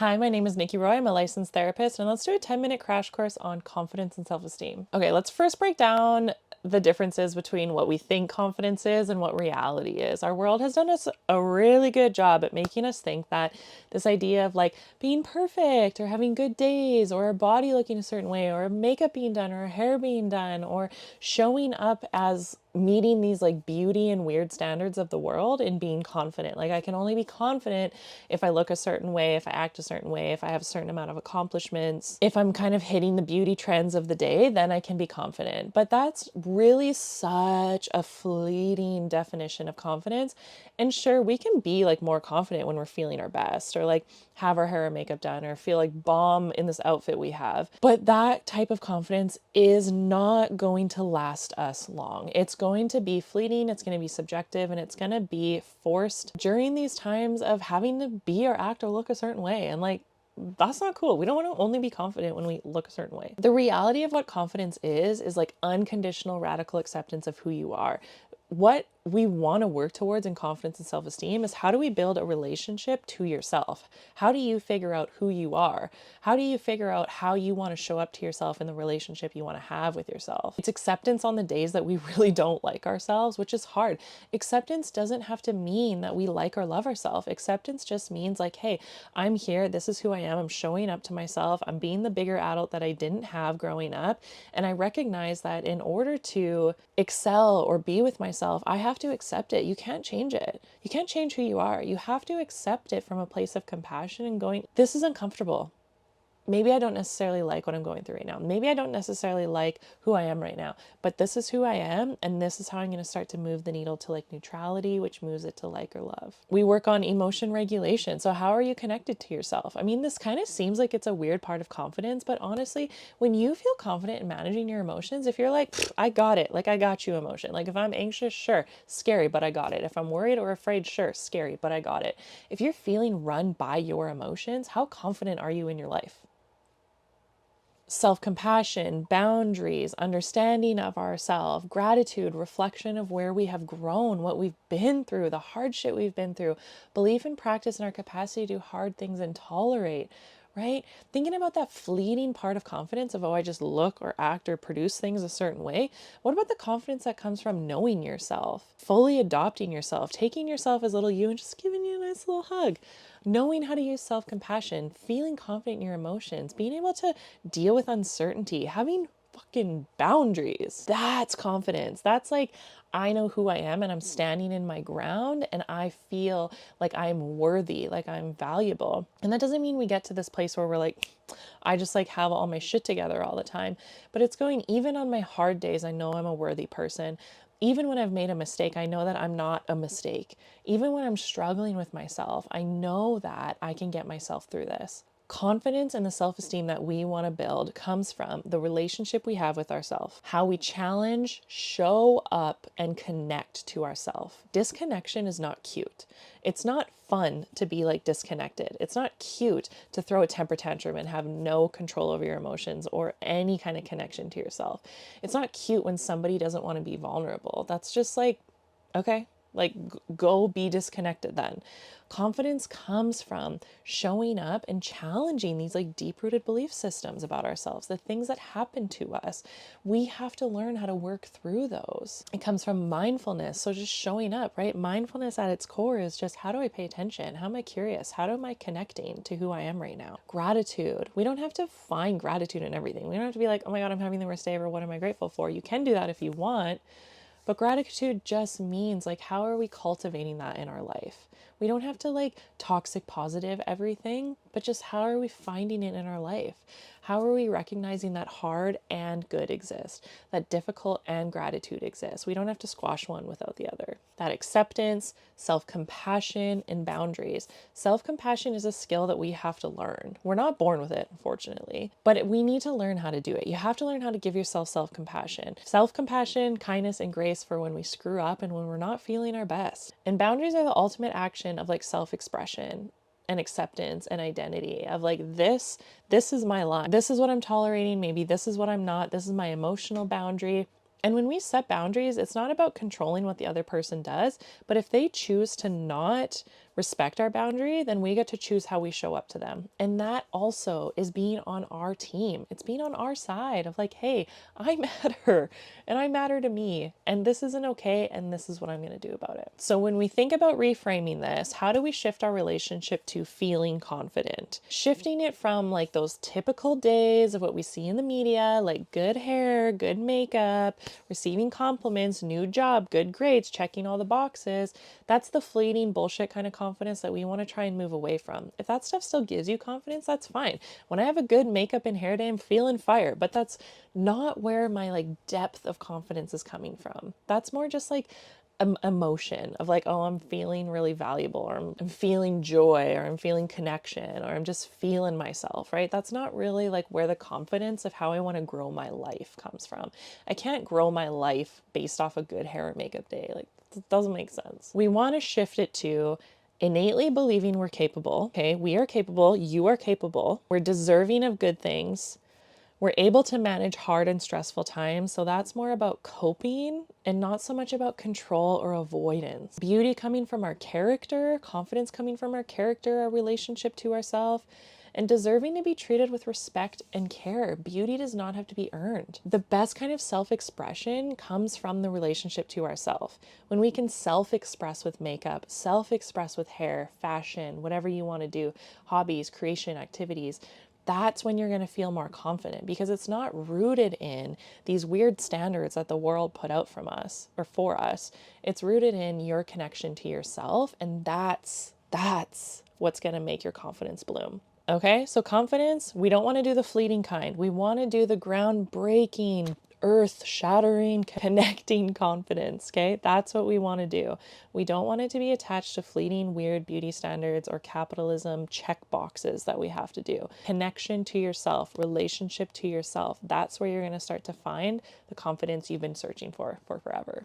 Hi, my name is Nikki Roy. I'm a licensed therapist, and let's do a 10-minute crash course on confidence and self-esteem. Okay, let's first break down the differences between what we think confidence is and what reality is. Our world has done us a really good job at making us think that this idea of like being perfect or having good days or a body looking a certain way or makeup being done or hair being done or showing up as meeting these like beauty and weird standards of the world and being confident. Like I can only be confident if I look a certain way, if I act a certain way, if I have a certain amount of accomplishments, if I'm kind of hitting the beauty trends of the day, then I can be confident. But that's really such a fleeting definition of confidence. And sure, we can be like more confident when we're feeling our best or like have our hair and makeup done or feel like bomb in this outfit we have. But that type of confidence is not going to last us long. It's going to be fleeting, it's going to be subjective, and it's going to be forced during these times of having to be or act or look a certain way. And like, that's not cool. We don't want to only be confident when we look a certain way. The reality of what confidence is like unconditional radical acceptance of who you are. What we want to work towards in confidence and self-esteem is how do we build a relationship to yourself? How do you figure out who you are? How do you figure out how you want to show up to yourself in the relationship you want to have with yourself? It's acceptance on the days that we really don't like ourselves, which is hard. Acceptance doesn't have to mean that we like or love ourselves. Acceptance just means like, hey, I'm here. This is who I am. I'm showing up to myself. I'm being the bigger adult that I didn't have growing up. And I recognize that in order to excel or be with myself, I have to accept it. You can't change it. You can't change who you are. You have to accept it from a place of compassion and going, this is uncomfortable. Maybe I don't necessarily like what I'm going through right now. Maybe I don't necessarily like who I am right now, but this is who I am. And this is how I'm going to start to move the needle to like neutrality, which moves it to like or love. We work on emotion regulation. So how are you connected to yourself? I mean, this kind of seems like it's a weird part of confidence, but honestly, when you feel confident in managing your emotions, if you're like, I got it, like I got you emotion. Like if I'm anxious, sure, scary, but I got it. If I'm worried or afraid, sure, scary, but I got it. If you're feeling run by your emotions, how confident are you in your life? Self-compassion, boundaries, understanding of ourselves, gratitude, reflection of where we have grown, what we've been through, the hardship we've been through, belief and practice in our capacity to do hard things and tolerate, right? Thinking about that fleeting part of confidence of, oh, I just look or act or produce things a certain way. What about the confidence that comes from knowing yourself, fully adopting yourself, taking yourself as little you and just giving you a nice little hug? Knowing how to use self-compassion, feeling confident in your emotions, being able to deal with uncertainty, having fucking boundaries. That's confidence. That's like, I know who I am and I'm standing in my ground and I feel like I'm worthy, like I'm valuable. And that doesn't mean we get to this place where we're like, I just like have all my shit together all the time. But it's going, even on my hard days, I know I'm a worthy person. Even when I've made a mistake, I know that I'm not a mistake. Even when I'm struggling with myself, I know that I can get myself through this. Confidence and the self-esteem that we want to build comes from the relationship we have with ourselves, how we challenge, show up, and connect to ourselves. Disconnection is not cute. It's not fun to be like disconnected. It's not cute to throw a temper tantrum and have no control over your emotions or any kind of connection to yourself. It's not cute when somebody doesn't want to be vulnerable. That's just like, okay, like go be disconnected then. Confidence comes from showing up and challenging these like deep-rooted belief systems about ourselves, the things that happen to us. We have to learn how to work through those. It comes from mindfulness. So just showing up, right? Mindfulness at its core is just, how do I pay attention? How am I curious? How am I connecting to who I am right now? Gratitude. We don't have to find gratitude in everything. We don't have to be like, oh my God, I'm having the worst day ever. What am I grateful for? You can do that if you want. But gratitude just means like, how are we cultivating that in our life? We don't have to like toxic positive everything, but just how are we finding it in our life? How are we recognizing that hard and good exist, that difficult and gratitude exists? We don't have to squash one without the other. That acceptance, self-compassion, and boundaries. Self-compassion is a skill that we have to learn. We're not born with it, unfortunately, but we need to learn how to do it. You have to learn how to give yourself self-compassion. Self-compassion, kindness, and grace for when we screw up and when we're not feeling our best. And boundaries are the ultimate action of like self-expression and acceptance and identity of like, this is my line. This is what I'm tolerating. Maybe this is what I'm not. This is my emotional boundary. And when we set boundaries, it's not about controlling what the other person does, but if they choose to not respect our boundary, then we get to choose how we show up to them. And that also is being on our team. It's being on our side of like, hey, I matter and I matter to me. And this isn't okay. And this is what I'm going to do about it. So when we think about reframing this, how do we shift our relationship to feeling confident? Shifting it from like those typical days of what we see in the media, like good hair, good makeup, receiving compliments, new job, good grades, checking all the boxes. That's the fleeting bullshit kind of confidence that we want to try and move away from. If that stuff still gives you confidence, that's fine. When I have a good makeup and hair day, I'm feeling fire, but that's not where my like depth of confidence is coming from. That's more just like emotion of like, oh, I'm feeling really valuable, or I'm feeling joy, or I'm feeling connection, or I'm just feeling myself, right? That's not really like where the confidence of how I want to grow my life comes from. I can't grow my life based off a good hair and makeup day. Like, it doesn't make sense. We want to shift it to innately believing we're capable. Okay, we are capable, you are capable, we're deserving of good things. We're able to manage hard and stressful times. So that's more about coping and not so much about control or avoidance. Beauty coming from our character, confidence coming from our character, our relationship to ourselves, and deserving to be treated with respect and care. Beauty does not have to be earned. The best kind of self-expression comes from the relationship to ourselves. When we can self-express with makeup, self-express with hair, fashion, whatever you want to do, hobbies, creation, activities, that's when you're going to feel more confident, because it's not rooted in these weird standards that the world put out from us or for us. It's rooted in your connection to yourself, and that's what's going to make your confidence bloom. Okay, so confidence, we don't want to do the fleeting kind. We want to do the groundbreaking, earth shattering, connecting confidence. Okay, that's what we want to do. We don't want it to be attached to fleeting, weird beauty standards or capitalism check boxes that we have to do. Connection to yourself, relationship to yourself. That's where you're going to start to find the confidence you've been searching for forever.